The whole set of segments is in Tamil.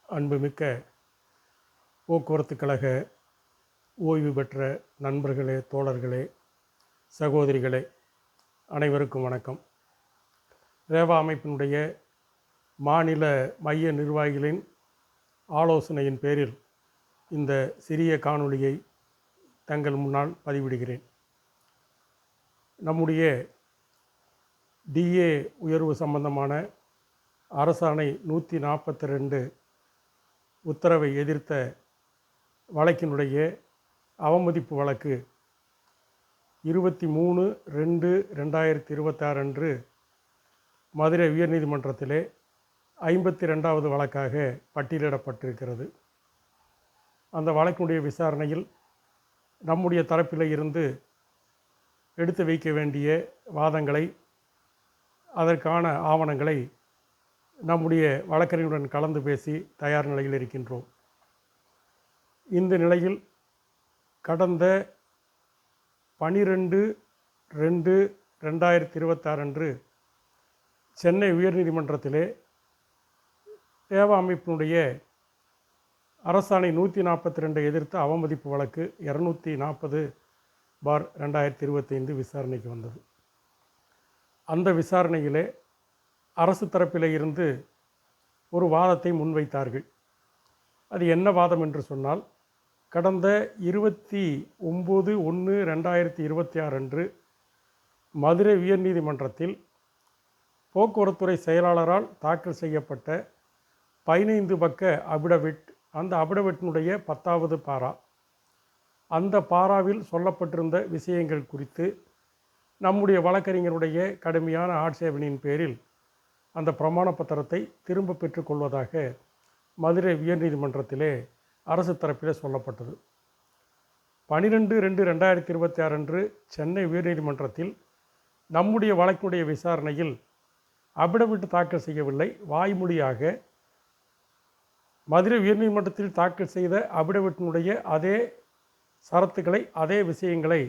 அன்புமிக்க போக்குவரத்து கழக ஓய்வு பெற்ற நண்பர்களே, தோழர்களே, சகோதரிகளே, அனைவருக்கும் வணக்கம். ரேவா அமைப்பினுடைய மாநில மைய நிர்வாகிகளின் ஆலோசனையின் பேரில் இந்த சிறிய காணொளியை தங்கள் முன்னால் பதிவிடுகிறேன். நம்முடைய டிஏ உயர்வு சம்பந்தமான அரசாணை 142 உத்தரவை எதிர்த்த வழக்கினுடைய அவமதிப்பு வழக்கு 23/2/2026 அன்று மதுரை உயர்நீதிமன்றத்திலே 52வது வழக்காக பட்டியலிடப்பட்டிருக்கிறது. அந்த வழக்கினுடைய விசாரணையில் நம்முடைய தரப்பில் இருந்து எடுத்து வைக்க வேண்டிய வாதங்களை, அதற்கான ஆவணங்களை நம்முடைய வழக்கறிஞருடன் கலந்து பேசி தயார் நிலையில் இருக்கின்றோம். இந்த நிலையில் கடந்த 12/2/2026 அன்று சென்னை உயர்நீதிமன்றத்திலே ரேவா அமைப்பினுடைய அரசாணை 142 எதிர்த்த அவமதிப்பு வழக்கு 240/2025 விசாரணைக்கு வந்தது. அந்த விசாரணையிலே அரசு தரப்பில் இருந்து ஒரு வாதத்தை முன்வைத்தார்கள். அது என்ன வாதம் என்று சொன்னால், கடந்த 29/1/2026 அன்று மதுரை உயர்நீதிமன்றத்தில் போக்குவரத்துறை செயலாளரால் தாக்கல் செய்யப்பட்ட 15 பக்க அபிடவிட், அந்த அபிடவிட்டினுடைய 10வது பாரா, அந்த பாராவில் சொல்லப்பட்டிருந்த விஷயங்கள் குறித்து நம்முடைய வழக்கறிஞருடைய கடுமையான ஆட்சேபனையின் பேரில் அந்த பிரமாண பத்திரத்தை திரும்ப பெற்றுக்கொள்வதாக மதுரை உயர்நீதிமன்றத்திலே அரசு தரப்பிலே சொல்லப்பட்டது. 12/2/2026 அன்று சென்னை உயர்நீதிமன்றத்தில் நம்முடைய வழக்கினுடைய விசாரணையில் அபிடவிட் தாக்கல் செய்யவில்லை. வாய்மொழியாக மதுரை உயர்நீதிமன்றத்தில் தாக்கல் செய்த அபிடவிட்டினுடைய அதே சரத்துக்களை, அதே விஷயங்களை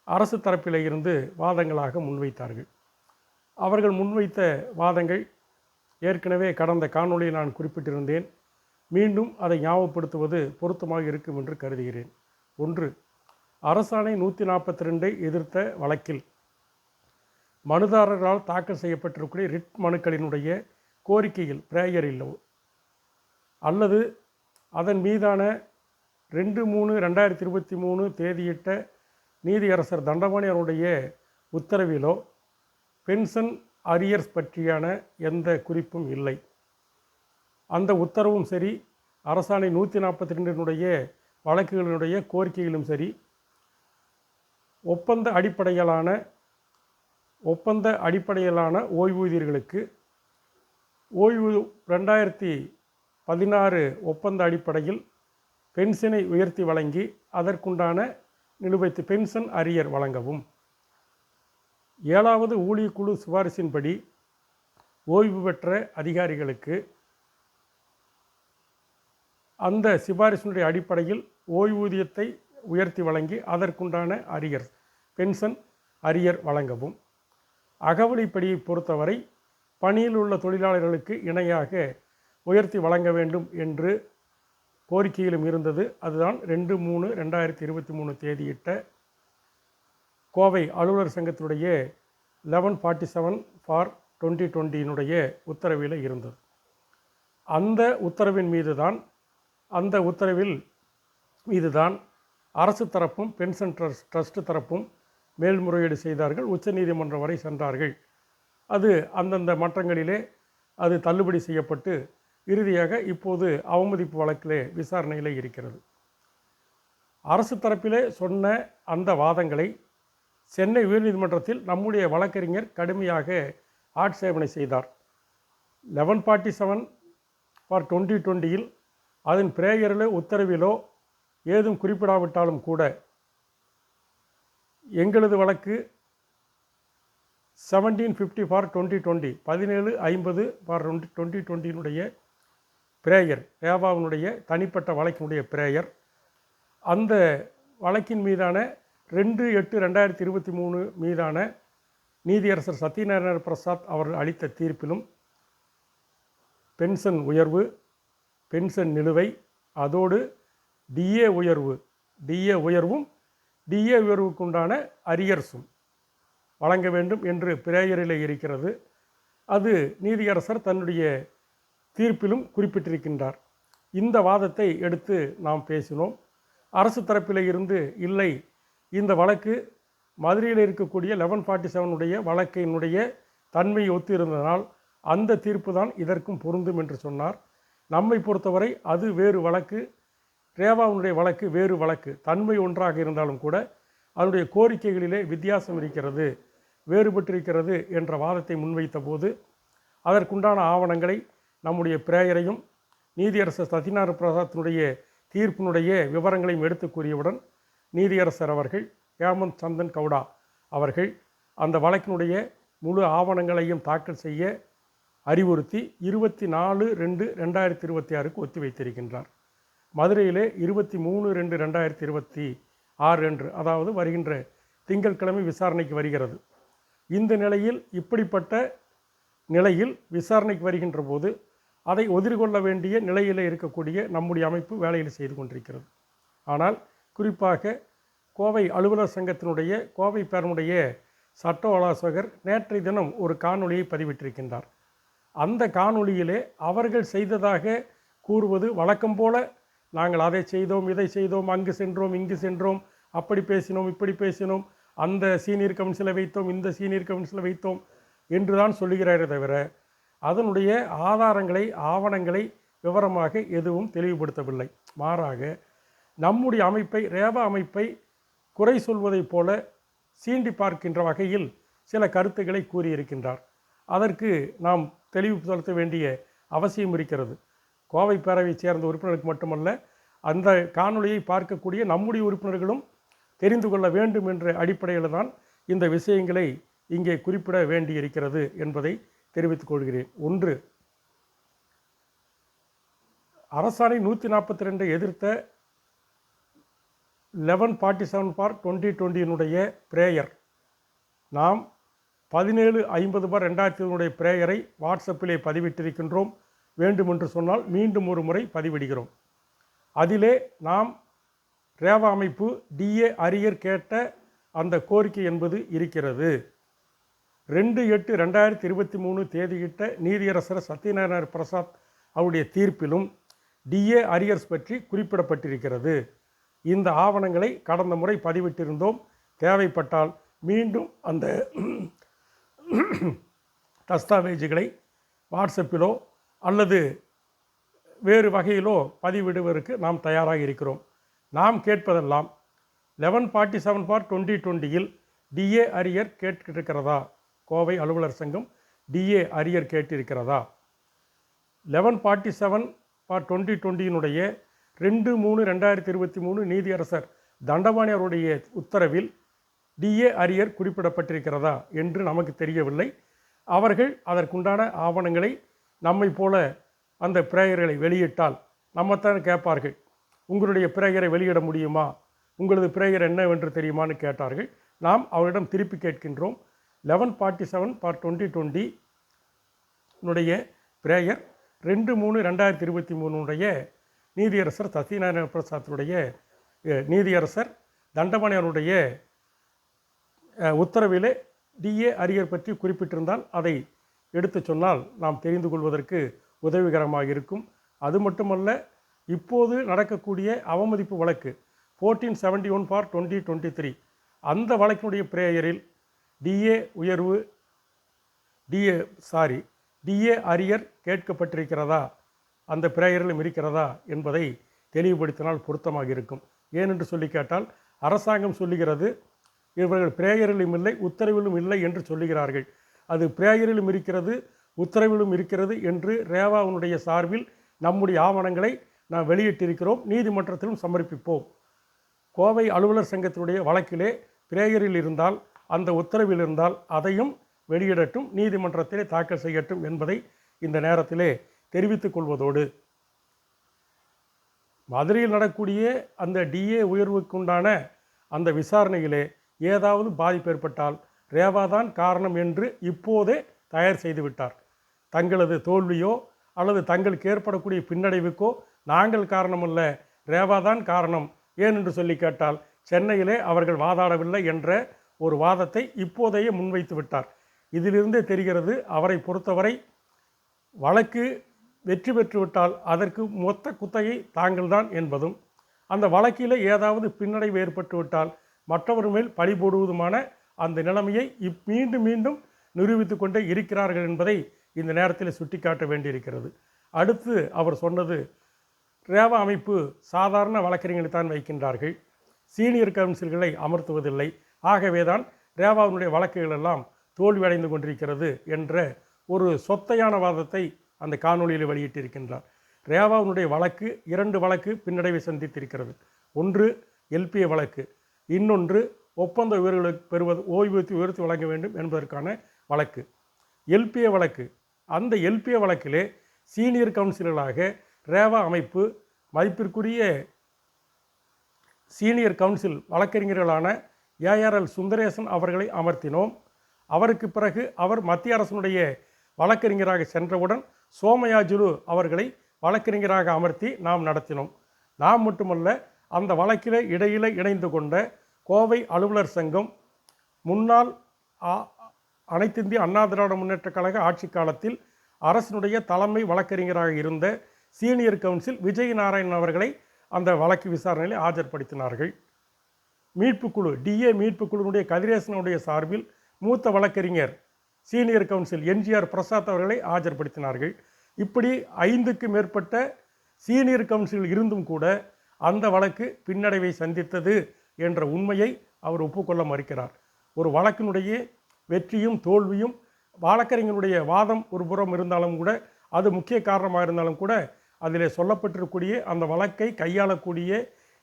அரசு தரப்பில் இருந்து வாதங்களாக முன்வைத்தார்கள். அவர்கள் முன்வைத்த வாதங்கள் ஏற்கனவே கடந்த காணொளியில் நான் குறிப்பிட்டிருந்தேன். மீண்டும் அதை ஞாபகப்படுத்துவது பொருத்தமாக இருக்கும் என்று கருதுகிறேன். ஒன்று, அரசாணை 142 எதிர்த்த வழக்கில் மனுதாரர்களால் தாக்கல் செய்யப்பட்டிருக்கூடிய ரிட் மனுக்களினுடைய கோரிக்கையில் பிரேயரிலோ அல்லது அதன் மீதான 2/3/2023 தேதியிட்ட நீதியரசர் தண்டபாணி அவருடைய உத்தரவிலோ பென்ஷன் அரியர்ஸ் பற்றியான எந்த குறிப்பும் இல்லை. அந்த உத்தரவும் சரி, அரசாணை 142 வழக்குகளினுடைய கோரிக்கையிலும் சரி, ஒப்பந்த அடிப்படையிலான ஓய்வூதியர்களுக்கு ஓய்வு 2016 ஒப்பந்த அடிப்படையில் பென்ஷனை உயர்த்தி வழங்கி அதற்குண்டான நிலுவைத்து பென்ஷன் அரியர் வழங்கவும், 7வது ஊழியக்குழு சிபாரிசின்படி ஓய்வு பெற்ற அதிகாரிகளுக்கு அந்த சிபாரிசினுடைய அடிப்படையில் ஓய்வூதியத்தை உயர்த்தி வழங்கி அதற்குண்டான அரியர் பென்ஷன் அரியர் வழங்கவும், அகவலிப்படியை பொறுத்தவரை பணியில் உள்ள தொழிலாளர்களுக்கு இணையாக உயர்த்தி வழங்க வேண்டும் என்று கோரிக்கையிலும் இருந்தது. அதுதான் 2/3/2023 தேதியிட்ட கோவை அலுவலர் சங்கத்தினுடைய 1147/2020 உத்தரவில் இருந்தது. அந்த உத்தரவின் மீதுதான் அரசு தரப்பும் பென்ஷன் ட்ரஸ்ட் தரப்பும் மேல்முறையீடு செய்தார்கள். உச்சநீதிமன்றம் வரை சென்றார்கள். அது அந்தந்த மட்டங்களிலே அது தள்ளுபடி செய்யப்பட்டு இறுதியாக இப்போது அவமதிப்பு வழக்கிலே விசாரணையில் இருக்கிறது. அரசு தரப்பிலே சொன்ன அந்த வாதங்களை சென்னை உயர்நீதிமன்றத்தில் நம்முடைய வழக்கறிஞர் கடுமையாக ஆட்சேபனை செய்தார். 1147/2020 அதன் பிரேயரிலோ உத்தரவிலோ ஏதும் குறிப்பிடாவிட்டாலும் கூட எங்களது வழக்கு 1750/2020 1750/2020 பிரேயர், ரேவாவினுடைய தனிப்பட்ட வழக்கினுடைய பிரேயர், அந்த வழக்கின் மீதான 2/8/2023 மீதான நீதியரசர் சத்யநாராயண பிரசாத் அவர்கள் அளித்த தீர்ப்பிலும் பென்ஷன் உயர்வு பென்ஷன் நிலுவை, அதோடு டிஏ உயர்வும் டிஏ உயர்வுக்குண்டான அரியர்ஸும் வழங்க வேண்டும் என்று பிரேயரில் இருக்கிறது. அது நீதியரசர் தன்னுடைய தீர்ப்பிலும் குறிப்பிட்டிருக்கின்றார். இந்த வாதத்தை எடுத்து நாம் பேசினோம். அரசு தரப்பில் இருந்து இல்லை, இந்த வழக்கு மதுரையில் இருக்கக்கூடிய 1147 வழக்கினுடைய தன்மையை ஒத்து இருந்ததனால் அந்த தீர்ப்பு தான் இதற்கும் பொருந்தும் என்று சொன்னார். நம்மை பொறுத்தவரை அது வேறு வழக்கு, ரேவாவுடைய வழக்கு வேறு வழக்கு. தன்மை ஒன்றாக இருந்தாலும் கூட அதனுடைய கோரிக்கைகளிலே வித்தியாசம் இருக்கிறது, வேறுபட்டிருக்கிறது என்ற வாதத்தை முன்வைத்த போது அதற்குண்டான ஆவணங்களை நம்முடைய பிரேயரையும் நீதியரசர் சத்யநாராயண பிரசாத்தினுடைய தீர்ப்பினுடைய விவரங்களையும் எடுத்து கூறியவுடன் நீதியரசர் அவர்கள் ஹேமந்த் சந்தன் கவுடா அவர்கள் அந்த வழக்கினுடைய முழு ஆவணங்களையும் தாக்கல் செய்ய அறிவுறுத்தி 24/2/2026 ஒத்தி வைத்திருக்கின்றார். மதுரையிலே 23/2/2026 என்று, அதாவது வருகின்ற திங்கட்கிழமை விசாரணைக்கு வருகிறது. இந்த நிலையில் இப்படிப்பட்ட நிலையில் விசாரணைக்கு வருகின்ற போது அதை எதிர்கொள்ள வேண்டிய நிலையில் இருக்கக்கூடிய நம்முடைய அமைப்பு வேலையில் செய்து கொண்டிருக்கிறது. ஆனால் குறிப்பாக கோவை அலுவலர் சங்கத்தினுடைய கோவை பேரனுடைய சட்ட ஆலோசகர் நேற்றைய தினம் ஒரு காணொளியை பதிவிட்டிருக்கின்றார். அந்த காணொளியிலே அவர்கள் செய்ததாக கூறுவது வழக்கம் போல நாங்கள் அதை செய்தோம், இதை செய்தோம், அங்கு சென்றோம், இங்கு சென்றோம், அப்படி பேசினோம், இப்படி பேசினோம், அந்த சீனியர் கவுன்சிலை வைத்தோம், இந்த சீனியர் கவுன்சிலை வைத்தோம் என்று தான் சொல்லுகிறாரே தவிர அதனுடைய ஆதாரங்களை, ஆவணங்களை விவரமாக எதுவும் தெளிவுபடுத்தவில்லை. மாறாக நம்முடைய அமைப்பை, ரேவா அமைப்பை குறை சொல்வதைப் போல சீண்டி பார்க்கின்ற வகையில் சில கருத்துக்களை கூறியிருக்கின்றார். அதற்கு நாம் தெளிவு செலுத்த வேண்டிய அவசியம் இருக்கிறது. கோவை பேரவையைச் சேர்ந்த உறுப்பினருக்கு மட்டுமல்ல, அந்த காணொளியை பார்க்கக்கூடிய நம்முடைய உறுப்பினர்களும் தெரிந்து கொள்ள வேண்டும் என்ற அடிப்படையில் தான் இந்த விஷயங்களை இங்கே குறிப்பிட வேண்டியிருக்கிறது என்பதை தெரிவித்துக் கொள்கிறேன். ஒன்று, அரசாணை 142 எதிர்த்த 1147/2020 பிரேயர் நாம் 1750/2020 பிரேயரை வாட்ஸ்அப்பிலே பதிவிட்டிருக்கின்றோம். வேண்டுமென்று சொன்னால் மீண்டும் ஒரு முறை பதிவிடுகிறோம். அதிலே நாம் ரேவா அமைப்பு டிஏ அரியர் கேட்ட அந்த கோரிக்கை என்பது இருக்கிறது. 2/8/2023 தேதியிட்ட நீதியரசர் சத்யநாராயண பிரசாத் அவருடைய தீர்ப்பிலும் டிஏ அரியர்ஸ் பற்றி குறிப்பிடப்பட்டிருக்கிறது. இந்த ஆவணங்களை கடந்த முறை பதிவிட்டிருந்தோம். தேவைப்பட்டால் மீண்டும் அந்த தஸ்தாவேஜுகளை வாட்ஸ்அப்பிலோ அல்லது வேறு வகையிலோ பதிவிடுவதற்கு நாம் தயாராக இருக்கிறோம். நாம் கேட்பதெல்லாம் 1147/2020 டிஏ அரியர் கேட்டிருக்கிறதா? கோவை அலுவலர் சங்கம் டிஏ அரியர் கேட்டிருக்கிறதா? 1147/2020 2/3/2023 நீதியரசர் தண்டபாணி அவருடைய உத்தரவில் டிஏ அரியர் குறிப்பிடப்பட்டிருக்கிறதா என்று நமக்கு தெரியவில்லை. அவர்கள் அதற்குண்டான ஆவணங்களை நம்மை போல அந்த பிரேயர்களை வெளியிட்டால் நம்மத்தான் கேட்பார்கள், உங்களுடைய பிரேயரை வெளியிட முடியுமா, உங்களது பிரேயர் என்னவென்று தெரியுமான்னு கேட்டார்கள். நாம் அவரிடம் திருப்பி கேட்கின்றோம். 1147/2020 பிரேயர் 2/3/2023 நீதியரசர் சத்யநாராயண பிரசாத்துடைய நீதியரசர் தண்டபாணி அவருடைய உத்தரவிலே டிஏ அரியர் பற்றி குறிப்பிட்டிருந்தால் அதை எடுத்து சொன்னால் நாம் தெரிந்து கொள்வதற்கு உதவிகரமாக இருக்கும். அது மட்டுமல்ல, இப்போது நடக்கக்கூடிய அவமதிப்பு வழக்கு 1471/2023 அந்த வழக்கினுடைய பிரேயரில் டிஏ அரியர் கேட்கப்பட்டிருக்கிறதா, அந்த பிரேயரிலும் இருக்கிறதா என்பதை தெளிவுபடுத்தினால் பொருத்தமாக இருக்கும். ஏனென்று சொல்லி கேட்டால் அரசாங்கம் சொல்லுகிறது இவர்கள் பிரேயரிலும் இல்லை, உத்தரவிலும் இல்லை என்று சொல்லுகிறார்கள். அது பிரேயரிலும் இருக்கிறது, உத்தரவிலும் இருக்கிறது என்று ரேவாவுடைய சார்பில் நம்முடைய ஆவணங்களை நாம் வெளியிட்டிருக்கிறோம், நீதிமன்றத்திலும் சமர்ப்பிப்போம். கோவை அலுவலர் சங்கத்தினுடைய வழக்கிலே பிரேயரில் இருந்தால், அந்த உத்தரவில் இருந்தால் அதையும் வெளியிடட்டும், நீதிமன்றத்திலே தாக்கல் செய்யட்டும் என்பதை இந்த நேரத்திலே தெரிவித்துக் கொள்வதோடு, மதுரையில் நடக்கூடிய அந்த டிஏ உயர்வுக்குண்டான அந்த விசாரணையிலே ஏதாவது பாதிப்பு ஏற்பட்டால் ரேவா தான் காரணம் என்று இப்போதே தயார் செய்துவிட்டார். தங்களது தோல்வியோ அல்லது தங்களுக்கு ஏற்படக்கூடிய பின்னடைவுக்கோ நாங்கள் காரணமல்ல, ரேவா தான் காரணம் ஏன் என்று சொல்லி கேட்டால், சென்னையிலே அவர்கள் வாதாடவில்லை என்ற ஒரு வாதத்தை இப்போதையே முன்வைத்து விட்டார். இதிலிருந்தே தெரிகிறது அவரை பொறுத்தவரை வழக்கு வெற்றி பெற்றுவிட்டால் அதற்கு மொத்த குத்தகை தாங்கள்தான் என்பதும், அந்த வழக்கில் ஏதாவது பின்னடைவு ஏற்பட்டுவிட்டால் மற்றவர் மேல் பழி போடுவதுமான அந்த நிலைமையை மீண்டும் மீண்டும் நிரூபித்து கொண்டே இருக்கிறார்கள் என்பதை இந்த நேரத்தில் சுட்டிக்காட்ட வேண்டியிருக்கிறது. அடுத்து அவர் சொன்னது, ரேவா அமைப்பு சாதாரண வழக்கறிஞர்களை தான் வைக்கின்றார்கள், சீனியர் கவுன்சில்களை அமர்த்துவதில்லை, ஆகவேதான் ரேவாவினுடைய வழக்குகள் எல்லாம் தோல்வியடைந்து கொண்டிருக்கிறது என்ற ஒரு சொத்தையான வாதத்தை அந்த காணொலியில் வெளியிட்டிருக்கின்றார். ரேவாவினுடைய வழக்கு 2 வழக்கு பின்னடைவை சந்தித்திருக்கிறது. ஒன்று எல்பிஏ வழக்கு, இன்னொன்று ஒப்பந்த உயர்வுகளுக்கு பெறுவது ஓய்வூதியத்தை உயர்த்தி வழங்க வேண்டும் என்பதற்கான வழக்கு. எல்பிஏ வழக்கு, அந்த எல்பிஏ வழக்கிலே சீனியர் கவுன்சிலர்களாக ரேவா அமைப்பு மதிப்பிற்குரிய சீனியர் கவுன்சில் வழக்கறிஞர்களான ஏஆர்எல் சுந்தரேசன் அவர்களை அமர்த்தினோம். அவருக்கு பிறகு அவர் மத்திய அரசினுடைய வழக்கறிஞராக சென்றவுடன் சோமயாஜுலு அவர்களை வழக்கறிஞராக அமர்த்தி நாம் நடத்தினோம். நாம் மட்டுமல்ல, அந்த வழக்கில் இடையிலே இணைந்து கொண்ட கோவை அலுவலர் சங்கம், முன்னாள் அனைத்திந்திய அண்ணா திராவிட முன்னேற்ற கழக ஆட்சி காலத்தில் அரசினுடைய தலைமை வழக்கறிஞராக இருந்த சீனியர் கவுன்சில் விஜய் நாராயணன் அவர்களை அந்த வழக்கு விசாரணையில் ஆஜர்படுத்தினார்கள். மீட்புக்குழு டிஏ மீட்புக்குழுனுடைய கதிரேசனுடைய சார்பில் மூத்த வழக்கறிஞர் சீனியர் கவுன்சில் என்ஜிஆர் பிரசாத் அவர்களை ஆஜர்படுத்தினார்கள். இப்படி 5க்கு மேற்பட்ட சீனியர் கவுன்சில் இருந்தும் கூட அந்த வழக்கு பின்னடைவை சந்தித்தது என்ற உண்மையை அவர் ஒப்புக்கொள்ள மறுக்கிறார். ஒரு வழக்கினுடைய வெற்றியும் தோல்வியும் வழக்கறிஞருடைய வாதம் ஒரு புறம் இருந்தாலும் கூட, அது முக்கிய காரணமாக இருந்தாலும் கூட, அதில் சொல்லப்பட்டிருக்கக்கூடிய அந்த வழக்கை கையாளக்கூடிய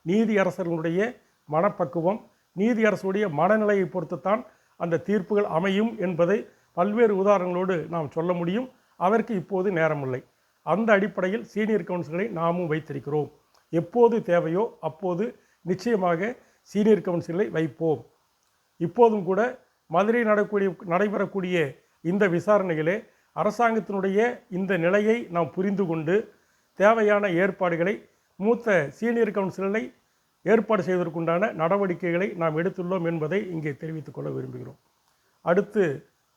நீதியரசர்களுடைய மனப்பக்குவம், நீதியரசுடைய மனநிலையை பொறுத்துத்தான் அந்த தீர்ப்புகள் அமையும் என்பதை பல்வேறு உதாரணங்களோடு நாம் சொல்ல முடியும். அதற்கு இப்போது நேரமில்லை. அந்த அடிப்படையில் சீனியர் கவுன்சிலை நாமும் வைத்திருக்கிறோம். எப்போது தேவையோ அப்போது நிச்சயமாக சீனியர் கவுன்சிலை வைப்போம். இப்போதும் கூட மதுரை நடைபெறக்கூடிய இந்த விசாரணைகளே அரசாங்கத்தினுடைய இந்த நிலையை நாம் புரிந்து கொண்டு தேவையான ஏற்பாடுகளை மூத்த சீனியர் கவுன்சிலை ஏற்பாடு செய்வதற்குண்டான நடவடிக்கைகளை நாம் எடுத்துள்ளோம் என்பதை இங்கே தெரிவித்துக் கொள்ள விரும்புகிறோம். அடுத்து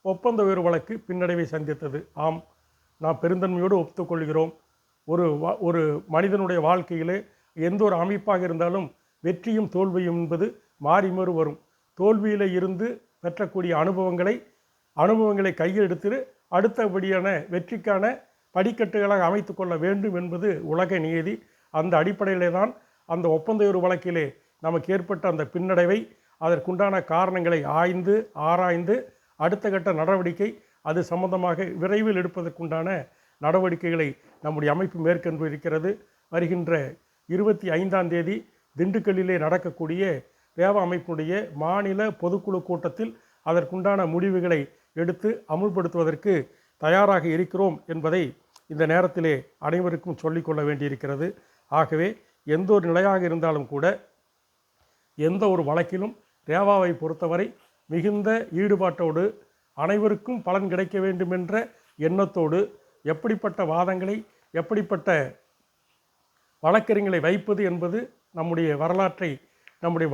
ஒப்பந்த உயர்வு வழக்கு பின்னடைவை சந்தித்தது. ஆம், நாம் பெருந்தன்மையோடு ஒப்புக்கொள்கிறோம். ஒரு மனிதனுடைய வாழ்க்கையிலே எந்த ஒரு அமைப்பாக இருந்தாலும் வெற்றியும் தோல்வியும் என்பது மாறி மாறி வரும். தோல்வியில் இருந்து பெற்றக்கூடிய அனுபவங்களை கையில் எடுத்து அடுத்தபடியான வெற்றிக்கான படிக்கட்டுகளாக அமைத்து கொள்ள வேண்டும் என்பது உலக நியதி. அந்த அடிப்படையிலே தான் அந்த ஒப்பந்த உயர்வு வழக்கிலே நமக்கு ஏற்பட்ட அந்த பின்னடைவை, அதற்குண்டான காரணங்களை ஆராய்ந்து அடுத்த கட்ட நடவடிக்கை அது சம்பந்தமாக விரைவில் எடுப்பதற்குண்டான நடவடிக்கைகளை நம்முடைய அமைப்பு மேற்கொண்டு இருக்கிறது. வருகின்ற 25ஆம் தேதி திண்டுக்கல்லிலே நடக்கக்கூடிய ரேவா அமைப்பினுடைய மாநில பொதுக்குழு கூட்டத்தில் அதற்குண்டான முடிவுகளை எடுத்து அமுல்படுத்துவதற்கு தயாராக இருக்கிறோம் என்பதை இந்த நேரத்திலே அனைவருக்கும் சொல்லிக்கொள்ள வேண்டியிருக்கிறது. ஆகவே எந்த ஒரு நிலையாக இருந்தாலும் கூட, எந்த ஒரு வழக்கிலும் ரேவாவை பொறுத்தவரை மிகுந்த ஈடுபாட்டோடு அனைவருக்கும் பலன் கிடைக்க வேண்டும் என்ற எண்ணத்தோடு எப்படிப்பட்ட வாதங்களை, எப்படிப்பட்ட வழக்கறிஞர்களை வைப்பது என்பது நம்முடைய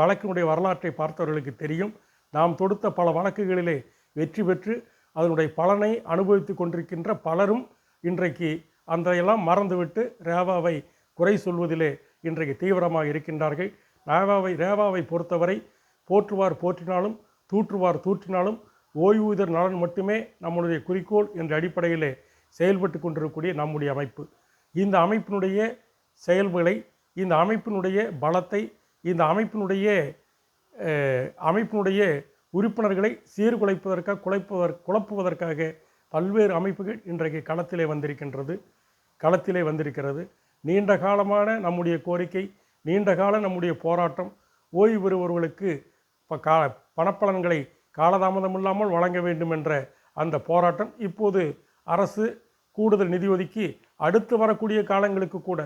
வழக்கினுடைய வரலாற்றை பார்த்தவர்களுக்கு தெரியும். நாம் தொடுத்த பல வழக்குகளிலே வெற்றி பெற்று அதனுடைய பலனை அனுபவித்து கொண்டிருக்கின்ற பலரும் இன்றைக்கு அதையெல்லாம் மறந்துவிட்டு ரேவாவை குறை சொல்வதிலே இன்றைக்கு தீவிரமாக இருக்கின்றார்கள். ரேவாவை பொறுத்தவரை போற்றினாலும் தூற்றினாலும் ஓய்வூதியர் நலன் மட்டுமே நம்முடைய குறிக்கோள் என்ற அடிப்படையிலே செயல்பட்டு கொண்டிருக்கக்கூடிய நம்முடைய அமைப்பு, இந்த அமைப்பினுடைய செயல்களை, இந்த அமைப்பினுடைய பலத்தை, இந்த அமைப்பினுடைய உறுப்பினர்களை குழப்புவதற்காக பல்வேறு அமைப்புகள் இன்றைக்கு களத்திலே வந்திருக்கிறது. நீண்ட காலமான நம்முடைய கோரிக்கை, நீண்ட கால நம்முடைய போராட்டம், ஓய்வு பெறுபவர்களுக்கு பணப்பலன்களை காலதாமதமில்லாமல் வழங்க வேண்டும் என்ற அந்த போராட்டம் இப்போது அரசு கூடுதல் நிதி ஒதுக்கி அடுத்து வரக்கூடிய காலங்களுக்கு கூட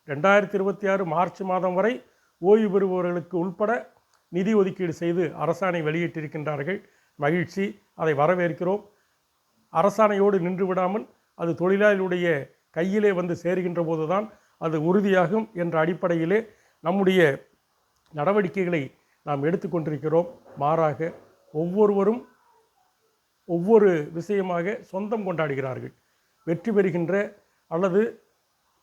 2026 மார்ச் மாதம் வரை ஓய்வு பெறுபவர்களுக்கு உள்பட நிதி ஒதுக்கீடு செய்து அரசாணை வெளியிட்டிருக்கின்றார்கள். மகிழ்ச்சி, அதை வரவேற்கிறோம். அரசாணையோடு நின்று விடாமல் அது தொழிலாளியுடைய கையிலே வந்து சேருகின்ற போது தான் அது உறுதியாகும் என்ற அடிப்படையிலே நம்முடைய நடவடிக்கைகளை நாம் எடுத்துக்கொண்டிருக்கிறோம். மாறாக ஒவ்வொருவரும் ஒவ்வொரு விஷயமாக சொந்தம் கொண்டாடுகிறார்கள். வெற்றி பெறுகின்ற அல்லது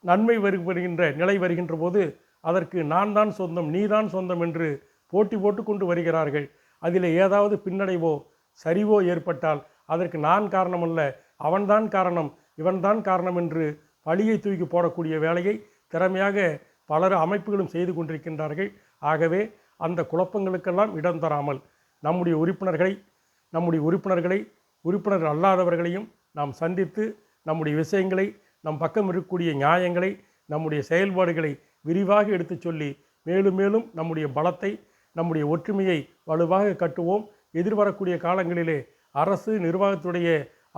நன்மை வருகின்ற நிலை வருகின்ற போது அதற்கு நான் தான் சொந்தம், நீ தான் சொந்தம் என்று போட்டி போட்டு கொண்டு வருகிறார்கள். அதில் ஏதாவது பின்னடைவோ சரிவோ ஏற்பட்டால் அதற்கு நான் காரணமல்ல, அவன்தான் காரணம், இவன்தான் காரணம் என்று பழியை தூக்கி போடக்கூடிய வேலையை திறமையாக பலர் அமைப்புகளும் செய்து கொண்டிருக்கின்றார்கள். ஆகவே அந்த குழப்பங்களுக்கெல்லாம் இடம் தராமல் நம்முடைய உறுப்பினர்களை உறுப்பினர் அல்லாதவர்களையும் நாம் சந்தித்து நம்முடைய விஷயங்களை, நம் பக்கம் இருக்கக்கூடிய நியாயங்களை, நம்முடைய செயல்பாடுகளை விரிவாக எடுத்து சொல்லி மேலும் மேலும் நம்முடைய பலத்தை, நம்முடைய ஒற்றுமையை வலுவாக கட்டுவோம். எதிர்வரக்கூடிய காலங்களிலே அரசு நிர்வாகத்துடைய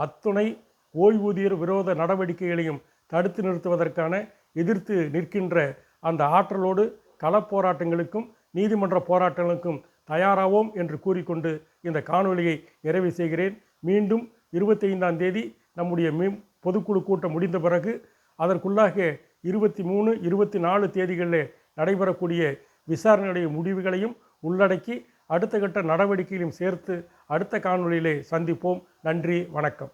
அத்துணை ஓய்வூதியர் விரோத நடவடிக்கைகளையும் தடுத்து நிறுத்துவதற்கான எதிர்த்து நிற்கின்ற அந்த ஆற்றலோடு களப்போராட்டங்களுக்கும் நீதிமன்ற போராட்டங்களுக்கும் தயாராவோம் என்று கூறிக்கொண்டு இந்த காணொலியை நிறைவு செய்கிறேன். மீண்டும் 25ஆம் தேதி நம்முடைய பொதுக்குழு கூட்டம் முடிந்த பிறகு அதற்குள்ளாக 23, 24 தேதிகளில் நடைபெறக்கூடிய விசாரணையுடைய முடிவுகளையும் உள்ளடக்கி அடுத்த கட்ட நடவடிக்கைகளையும் சேர்த்து அடுத்த காணொலியிலே சந்திப்போம். நன்றி, வணக்கம்.